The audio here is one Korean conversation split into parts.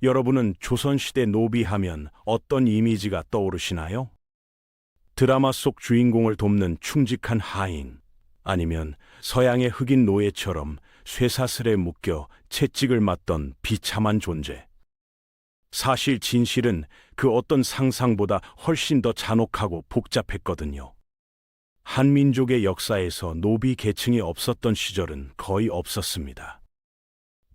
여러분은 조선시대 노비 하면 어떤 이미지가 떠오르시나요? 드라마 속 주인공을 돕는 충직한 하인, 아니면 서양의 흑인 노예처럼 쇠사슬에 묶여 채찍을 맞던 비참한 존재. 사실 진실은 그 어떤 상상보다 훨씬 더 잔혹하고 복잡했거든요. 한민족의 역사에서 노비 계층이 없었던 시절은 거의 없었습니다.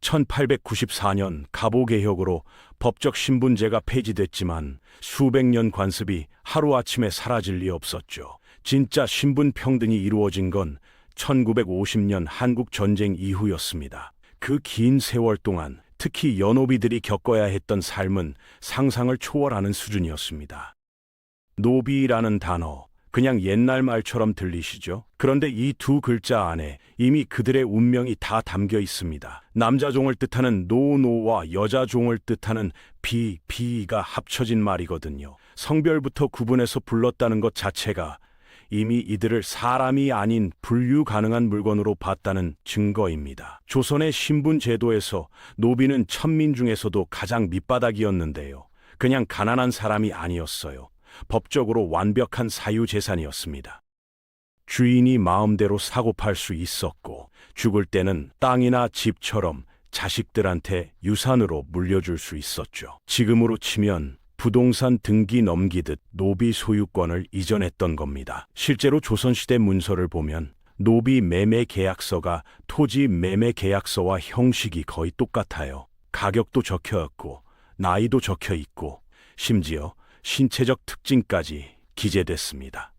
1894년 갑오개혁으로 법적 신분제가 폐지됐지만 수백 년 관습이 하루아침에 사라질 리 없었죠. 진짜 신분 평등이 이루어진 건 1950년 한국 전쟁 이후였습니다. 그 긴 세월 동안 특히 연호비들이 겪어야 했던 삶은 상상을 초월하는 수준이었습니다. 노비라는 단어, 그냥 옛날 말처럼 들리시죠? 그런데 이 두 글자 안에 이미 그들의 운명이 다 담겨 있습니다. 남자종을 뜻하는 노와 여자종을 뜻하는 비가 합쳐진 말이거든요. 성별부터 구분해서 불렀다는 것 자체가 이미 이들을 사람이 아닌 분류 가능한 물건으로 봤다는 증거입니다. 조선의 신분 제도에서 노비는 천민 중에서도 가장 밑바닥이었는데요. 그냥 가난한 사람이 아니었어요. 법적으로 완벽한 사유재산이었습니다. 주인이 마음대로 사고팔 수 있었고, 죽을 때는 땅이나 집처럼 자식들한테 유산으로 물려줄 수 있었죠. 지금으로 치면 부동산 등기 넘기듯 노비 소유권을 이전했던 겁니다. 실제로 조선시대 문서를 보면 노비 매매 계약서가 토지 매매 계약서와 형식이 거의 똑같아요. 가격도 적혀 있고, 나이도 적혀 있고, 심지어 신체적 특징까지 기재됐습니다.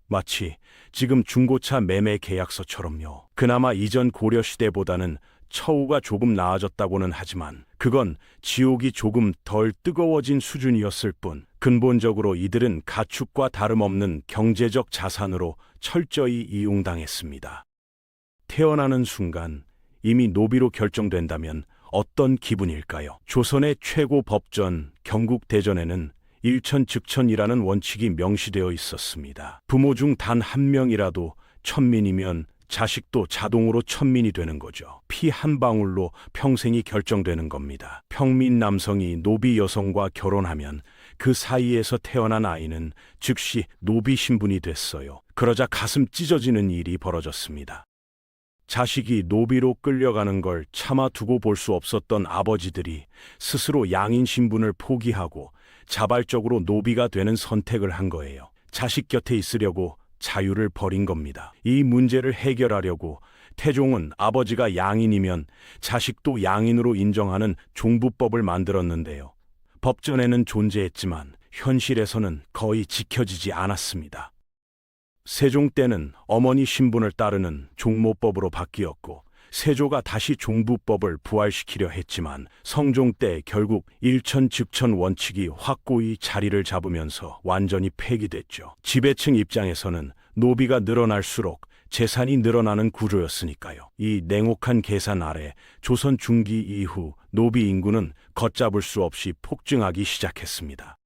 마치 지금 중고차 매매 계약서처럼요. 그나마 이전 고려시대보다는 처우가 조금 나아졌다고는 하지만 그건 지옥이 조금 덜 뜨거워진 수준이었을 뿐, 근본적으로 이들은 가축과 다름없는 경제적 자산으로 철저히 이용당했습니다. 태어나는 순간 이미 노비로 결정된다면 어떤 기분일까요? 조선의 최고 법전 경국대전에는 일천즉천이라는 원칙이 명시되어 있었습니다. 부모 중 단 한 명이라도 천민이면 자식도 자동으로 천민이 되는 거죠. 피 한 방울로 평생이 결정되는 겁니다. 평민 남성이 노비 여성과 결혼하면 그 사이에서 태어난 아이는 즉시 노비 신분이 됐어요. 그러자 가슴 찢어지는 일이 벌어졌습니다. 자식이 노비로 끌려가는 걸 차마 두고 볼 수 없었던 아버지들이 스스로 양인 신분을 포기하고 자발적으로 노비가 되는 선택을 한 거예요. 자식 곁에 있으려고 자유를 버린 겁니다. 이 문제를 해결하려고 태종은 아버지가 양인이면 자식도 양인으로 인정하는 종부법을 만들었는데요. 법전에는 존재했지만 현실에서는 거의 지켜지지 않았습니다. 세종 때는 어머니 신분을 따르는 종모법으로 바뀌었고, 세조가 다시 종부법을 부활시키려 했지만 성종 때 결국 일천즉천 원칙이 확고히 자리를 잡으면서 완전히 폐기됐죠. 지배층 입장에서는 노비가 늘어날수록 재산이 늘어나는 구조였으니까요. 이 냉혹한 계산 아래 조선 중기 이후 노비 인구는 걷잡을 수 없이 폭증하기 시작했습니다.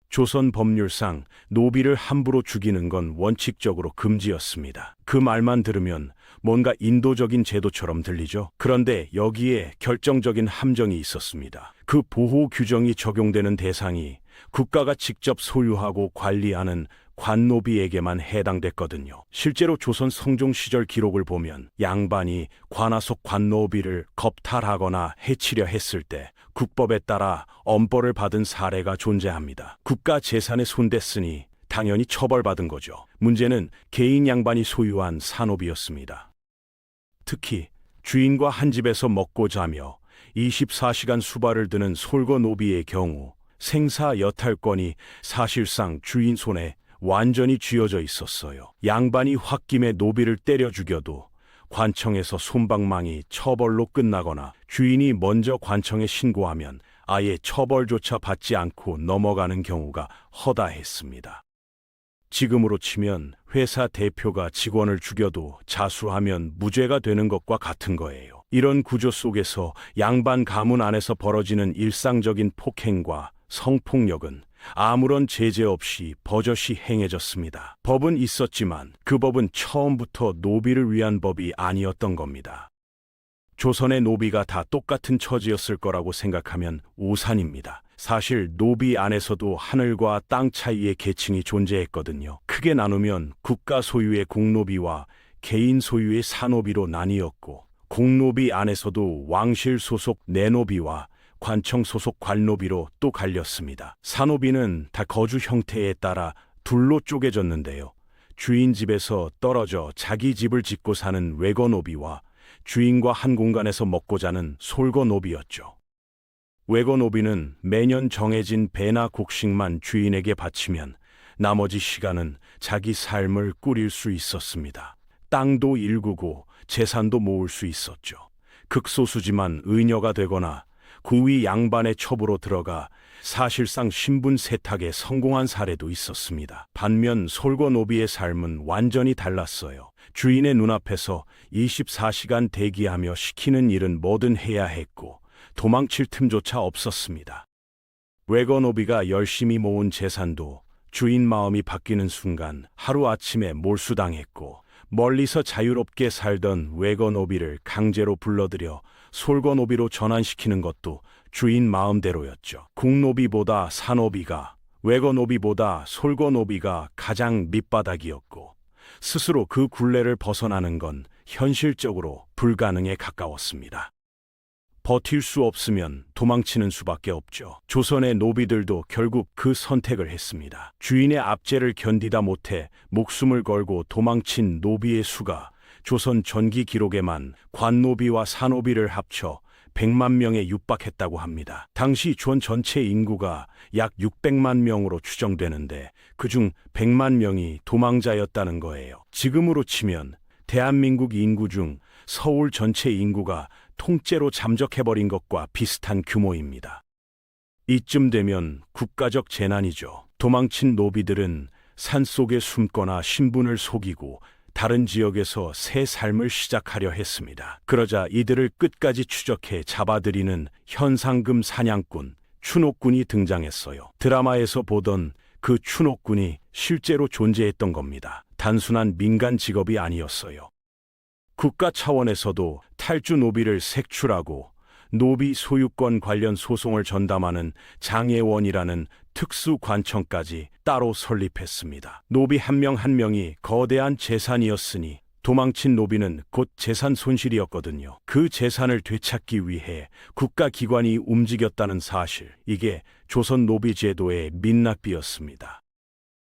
조선 법률상 노비를 함부로 죽이는 건 원칙적으로 금지였습니다. 그 말만 들으면 뭔가 인도적인 제도처럼 들리죠. 그런데 여기에 결정적인 함정이 있었습니다. 그 보호 규정이 적용되는 대상이 국가가 직접 소유하고 관리하는 관노비에게만 해당됐거든요. 실제로 조선 성종 시절 기록을 보면 양반이 관하속 관노비를 겁탈하거나 해치려 했을 때 국법에 따라 엄벌을 받은 사례가 존재합니다. 국가 재산에 손댔으니 당연히 처벌받은 거죠. 문제는 개인 양반이 소유한 산업이었습니다. 특히 주인과 한 집에서 먹고 자며 24시간 수발을 드는 솔거노비의 경우 생사 여탈권이 사실상 주인 손에 완전히 쥐어져 있었어요. 양반이 홧김에 노비를 때려 죽여도 관청에서 솜방망이 처벌로 끝나거나 주인이 먼저 관청에 신고하면 아예 처벌조차 받지 않고 넘어가는 경우가 허다했습니다. 지금으로 치면 회사 대표가 직원을 죽여도 자수하면 무죄가 되는 것과 같은 거예요. 이런 구조 속에서 양반 가문 안에서 벌어지는 일상적인 폭행과 성폭력은 아무런 제재 없이 버젓이 행해졌습니다. 법은 있었지만 그 법은 처음부터 노비를 위한 법이 아니었던 겁니다. 조선의 노비가 다 똑같은 처지였을 거라고 생각하면 오산입니다. 사실 노비 안에서도 하늘과 땅 차이의 계층이 존재했거든요. 크게 나누면 국가 소유의 공노비와 개인 소유의 사노비로 나뉘었고, 공노비 안에서도 왕실 소속 내노비와 관청 소속 관노비로 또 갈렸습니다. 사노비는 다 거주 형태에 따라 둘로 쪼개졌는데요. 주인 집에서 떨어져 자기 집을 짓고 사는 외거노비와 주인과 한 공간에서 먹고 자는 솔거노비였죠. 외거노비는 매년 정해진 배나 곡식만 주인에게 바치면 나머지 시간은 자기 삶을 꾸릴 수 있었습니다. 땅도 일구고 재산도 모을 수 있었죠. 극소수지만 의녀가 되거나 구위 양반의 첩으로 들어가 사실상 신분 세탁에 성공한 사례도 있었습니다. 반면 솔거노비의 삶은 완전히 달랐어요. 주인의 눈앞에서 24시간 대기하며 시키는 일은 뭐든 해야 했고 도망칠 틈조차 없었습니다. 외거노비가 열심히 모은 재산도 주인 마음이 바뀌는 순간 하루아침에 몰수당했고, 멀리서 자유롭게 살던 외거노비를 강제로 불러들여 솔거노비로 전환시키는 것도 주인 마음대로였죠. 국노비보다 사노비가, 외거노비보다 솔거노비가 가장 밑바닥이었고, 스스로 그 굴레를 벗어나는 건 현실적으로 불가능에 가까웠습니다. 버틸 수 없으면 도망치는 수밖에 없죠. 조선의 노비들도 결국 그 선택을 했습니다. 주인의 압제를 견디다 못해 목숨을 걸고 도망친 노비의 수가 조선 전기 기록에만 관노비와 사노비를 합쳐 100만 명에 육박했다고 합니다. 당시 조선 전체 인구가 약 600만 명으로 추정되는데 그중 100만 명이 도망자였다는 거예요. 지금으로 치면 대한민국 인구 중 서울 전체 인구가 통째로 잠적해버린 것과 비슷한 규모입니다. 이쯤 되면 국가적 재난이죠. 도망친 노비들은 산속에 숨거나 신분을 속이고 다른 지역에서 새 삶을 시작하려 했습니다. 그러자 이들을 끝까지 추적해 잡아들이는 현상금 사냥꾼, 추노꾼이 등장했어요. 드라마에서 보던 그 추노꾼이 실제로 존재했던 겁니다. 단순한 민간 직업이 아니었어요. 국가 차원에서도 탈주 노비를 색출하고 노비 소유권 관련 소송을 전담하는 장애원이라는 특수 관청까지 따로 설립했습니다. 노비 한 명 한 명이 거대한 재산이었으니 도망친 노비는 곧 재산 손실이었거든요. 그 재산을 되찾기 위해 국가기관이 움직였다는 사실, 이게 조선 노비 제도의 민낯비였습니다.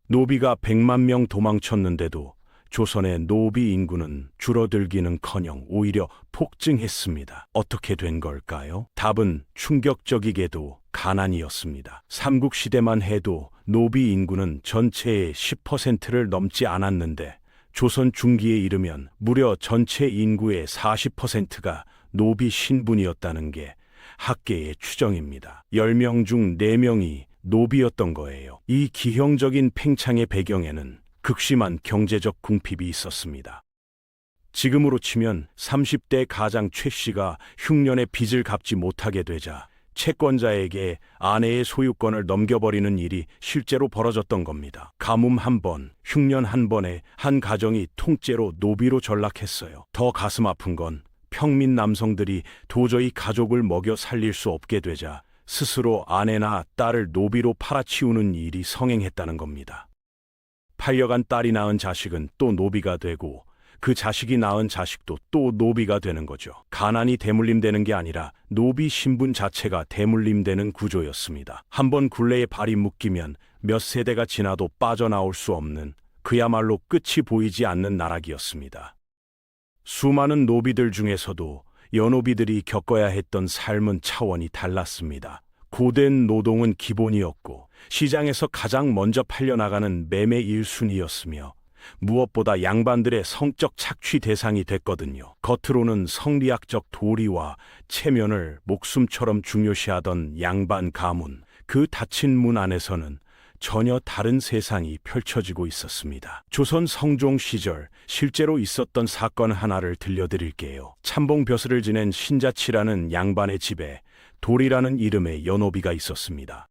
노비가 100만 명 도망쳤는데도 조선의 노비 인구는 줄어들기는커녕 오히려 폭증했습니다. 어떻게 된 걸까요? 답은 충격적이게도 가난이었습니다. 삼국시대만 해도 노비 인구는 전체의 10%를 넘지 않았는데 조선 중기에 이르면 무려 전체 인구의 40%가 노비 신분이었다는 게 학계의 추정입니다. 10명 중 4명이 노비였던 거예요. 이 기형적인 팽창의 배경에는 극심한 경제적 궁핍이 있었습니다. 지금으로 치면 30대 가장 최 씨가 흉년의 빚을 갚지 못하게 되자 채권자에게 아내의 소유권을 넘겨버리는 일이 실제로 벌어졌던 겁니다. 가뭄 한 번, 흉년 한 번에 한 가정이 통째로 노비로 전락했어요. 더 가슴 아픈 건 평민 남성들이 도저히 가족을 먹여 살릴 수 없게 되자 스스로 아내나 딸을 노비로 팔아치우는 일이 성행했다는 겁니다. 팔려간 딸이 낳은 자식은 또 노비가 되고 그 자식이 낳은 자식도 또 노비가 되는 거죠. 가난이 대물림되는 게 아니라 노비 신분 자체가 대물림되는 구조였습니다. 한번 굴레에 발이 묶이면 몇 세대가 지나도 빠져나올 수 없는, 그야말로 끝이 보이지 않는 나락이었습니다. 수많은 노비들 중에서도 여노비들이 겪어야 했던 삶은 차원이 달랐습니다. 고된 노동은 기본이었고 시장에서 가장 먼저 팔려나가는 매매 1순위였으며 무엇보다 양반들의 성적 착취 대상이 됐거든요. 겉으로는 성리학적 도리와 체면을 목숨처럼 중요시하던 양반 가문, 그 닫힌 문 안에서는 전혀 다른 세상이 펼쳐지고 있었습니다. 조선 성종 시절 실제로 있었던 사건 하나를 들려드릴게요. 참봉 벼슬을 지낸 신자치라는 양반의 집에 돌이라는 이름의 여노비가 있었습니다.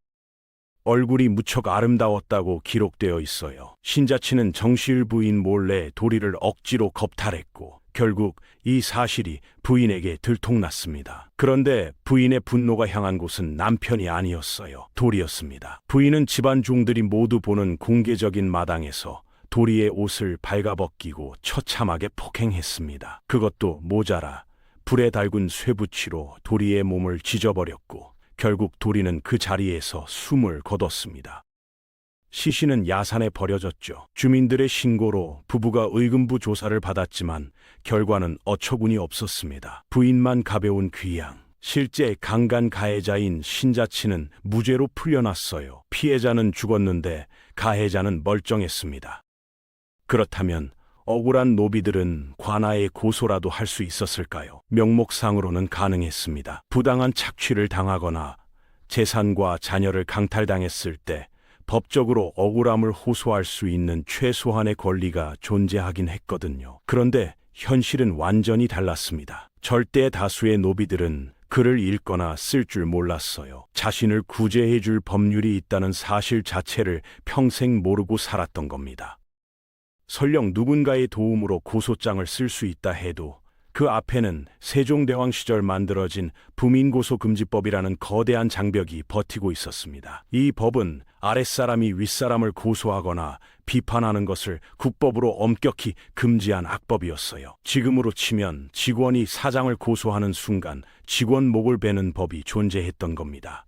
얼굴이 무척 아름다웠다고 기록되어 있어요. 신자치는 정실 부인 몰래 도리를 억지로 겁탈했고 결국 이 사실이 부인에게 들통났습니다. 그런데 부인의 분노가 향한 곳은 남편이 아니었어요. 도리였습니다. 부인은 집안 종들이 모두 보는 공개적인 마당에서 도리의 옷을 발가벗기고 처참하게 폭행했습니다. 그것도 모자라 불에 달군 쇠붙이로 도리의 몸을 찢어버렸고 결국 도리는 그 자리에서 숨을 거뒀습니다. 시신은 야산에 버려졌죠. 주민들의 신고로 부부가 의금부 조사를 받았지만 결과는 어처구니 없었습니다. 부인만 가벼운 귀양. 실제 강간 가해자인 신자치는 무죄로 풀려났어요. 피해자는 죽었는데 가해자는 멀쩡했습니다. 그렇다면 억울한 노비들은 관아에 고소라도 할 수 있었을까요? 명목상으로는 가능했습니다. 부당한 착취를 당하거나 재산과 자녀를 강탈당했을 때 법적으로 억울함을 호소할 수 있는 최소한의 권리가 존재하긴 했거든요. 그런데 현실은 완전히 달랐습니다. 절대 다수의 노비들은 글을 읽거나 쓸 줄 몰랐어요. 자신을 구제해 줄 법률이 있다는 사실 자체를 평생 모르고 살았던 겁니다. 설령 누군가의 도움으로 고소장을 쓸 수 있다 해도 그 앞에는 세종대왕 시절 만들어진 부민고소금지법이라는 거대한 장벽이 버티고 있었습니다. 이 법은 아랫사람이 윗사람을 고소하거나 비판하는 것을 국법으로 엄격히 금지한 악법이었어요. 지금으로 치면 직원이 사장을 고소하는 순간 직원 목을 베는 법이 존재했던 겁니다.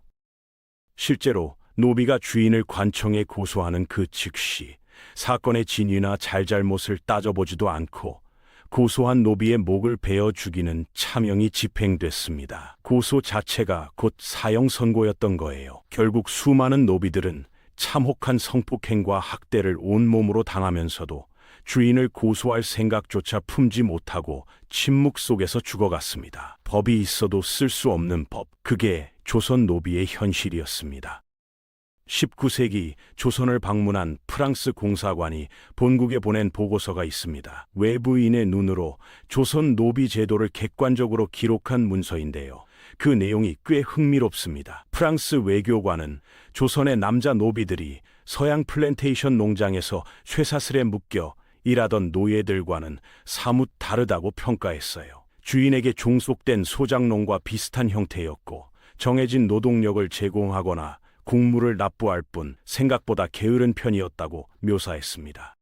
실제로 노비가 주인을 관청에 고소하는 그 즉시 사건의 진위나 잘잘못을 따져보지도 않고 고소한 노비의 목을 베어 죽이는 차명이 집행됐습니다. 고소 자체가 곧 사형 선고였던 거예요. 결국 수많은 노비들은 참혹한 성폭행과 학대를 온몸으로 당하면서도 주인을 고소할 생각조차 품지 못하고 침묵 속에서 죽어갔습니다. 법이 있어도 쓸 수 없는 법, 그게 조선 노비의 현실이었습니다. 19세기 조선을 방문한 프랑스 공사관이 본국에 보낸 보고서가 있습니다. 외부인의 눈으로 조선 노비 제도를 객관적으로 기록한 문서인데요. 그 내용이 꽤 흥미롭습니다. 프랑스 외교관은 조선의 남자 노비들이 서양 플랜테이션 농장에서 쇠사슬에 묶여 일하던 노예들과는 사뭇 다르다고 평가했어요. 주인에게 종속된 소작농과 비슷한 형태였고 정해진 노동력을 제공하거나 국물을 납부할 뿐 생각보다 게으른 편이었다고 묘사했습니다.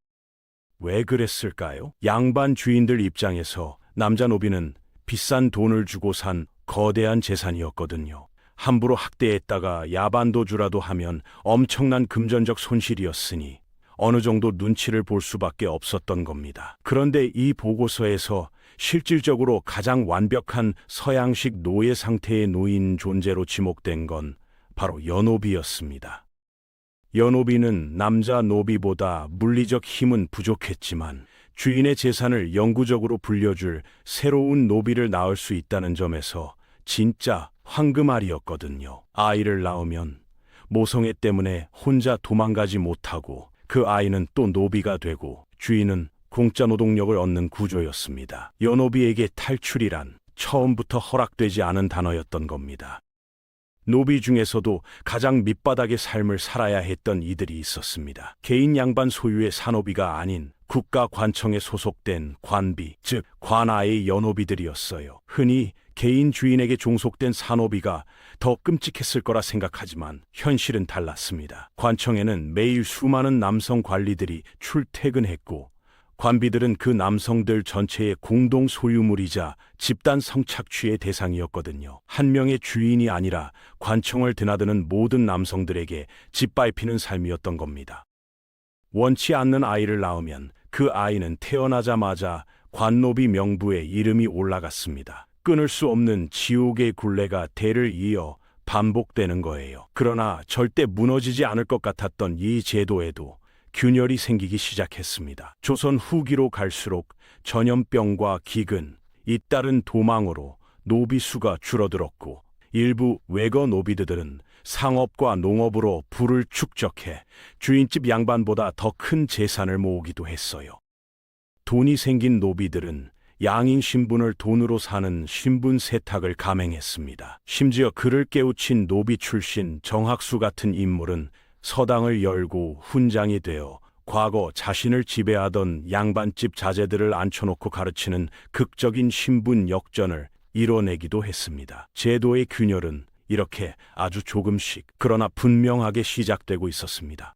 왜 그랬을까요? 양반 주인들 입장에서 남자 노비는 비싼 돈을 주고 산 거대한 재산이었거든요. 함부로 학대했다가 야반도주라도 하면 엄청난 금전적 손실이었으니 어느 정도 눈치를 볼 수밖에 없었던 겁니다. 그런데 이 보고서에서 실질적으로 가장 완벽한 서양식 노예 상태의 노인 존재로 지목된 건 바로 여노비였습니다. 여노비는 남자 노비보다 물리적 힘은 부족했지만 주인의 재산을 영구적으로 불려줄 새로운 노비를 낳을 수 있다는 점에서 진짜 황금알이었거든요. 아이를 낳으면 모성애 때문에 혼자 도망가지 못하고 그 아이는 또 노비가 되고 주인은 공짜 노동력을 얻는 구조였습니다. 여노비에게 탈출이란 처음부터 허락되지 않은 단어였던 겁니다. 노비 중에서도 가장 밑바닥의 삶을 살아야 했던 이들이 있었습니다. 개인 양반 소유의 산노비가 아닌 국가 관청에 소속된 관비, 즉 관아의 여노비들이었어요. 흔히 개인 주인에게 종속된 산노비가 더 끔찍했을 거라 생각하지만 현실은 달랐습니다. 관청에는 매일 수많은 남성 관리들이 출퇴근했고 관비들은 그 남성들 전체의 공동 소유물이자 집단 성착취의 대상이었거든요. 한 명의 주인이 아니라 관청을 드나드는 모든 남성들에게 짓밟히는 삶이었던 겁니다. 원치 않는 아이를 낳으면 그 아이는 태어나자마자 관노비 명부에 이름이 올라갔습니다. 끊을 수 없는 지옥의 굴레가 대를 이어 반복되는 거예요. 그러나 절대 무너지지 않을 것 같았던 이 제도에도 균열이 생기기 시작했습니다. 조선 후기로 갈수록 전염병과 기근, 잇따른 도망으로 노비 수가 줄어들었고 일부 외거 노비들은 상업과 농업으로 부를 축적해 주인집 양반보다 더 큰 재산을 모으기도 했어요. 돈이 생긴 노비들은 양인 신분을 돈으로 사는 신분 세탁을 감행했습니다. 심지어 그를 깨우친 노비 출신 정학수 같은 인물은 서당을 열고 훈장이 되어 과거 자신을 지배하던 양반집 자제들을 앉혀놓고 가르치는 극적인 신분 역전을 이뤄내기도 했습니다. 제도의 균열은 이렇게 아주 조금씩 그러나 분명하게 시작되고 있었습니다.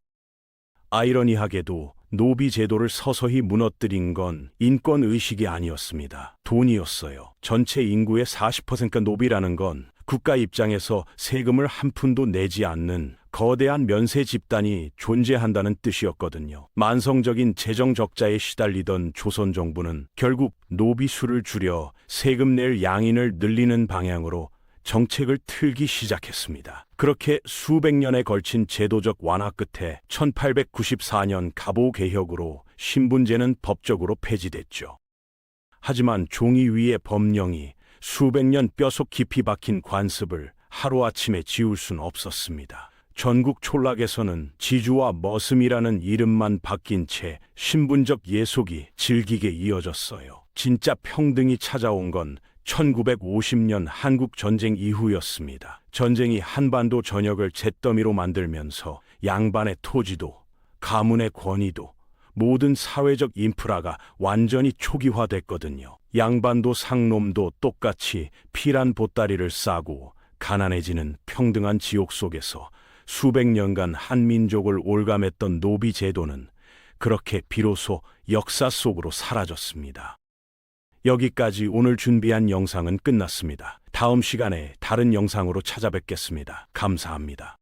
아이러니하게도 노비 제도를 서서히 무너뜨린 건 인권의식이 아니었습니다. 돈이었어요. 전체 인구의 40%가 노비라는 건 국가 입장에서 세금을 한 푼도 내지 않는 거대한 면세 집단이 존재한다는 뜻이었거든요. 만성적인 재정 적자에 시달리던 조선 정부는 결국 노비 수를 줄여 세금 낼 양인을 늘리는 방향으로 정책을 틀기 시작했습니다. 그렇게 수백 년에 걸친 제도적 완화 끝에 1894년 갑오개혁으로 신분제는 법적으로 폐지됐죠. 하지만 종이 위의 법령이 수백 년 뼈속 깊이 박힌 관습을 하루아침에 지울 순 없었습니다. 전국 촌락에서는 지주와 머슴이라는 이름만 바뀐 채 신분적 예속이 질기게 이어졌어요. 진짜 평등이 찾아온 건 1950년 한국 전쟁 이후였습니다. 전쟁이 한반도 전역을 잿더미로 만들면서 양반의 토지도 가문의 권위도 모든 사회적 인프라가 완전히 초기화됐거든요. 양반도 상놈도 똑같이 피란 보따리를 싸고 가난해지는 평등한 지옥 속에서 수백 년간 한민족을 올감했던 노비 제도는 그렇게 비로소 역사 속으로 사라졌습니다. 여기까지 오늘 준비한 영상은 끝났습니다. 다음 시간에 다른 영상으로 찾아뵙겠습니다. 감사합니다.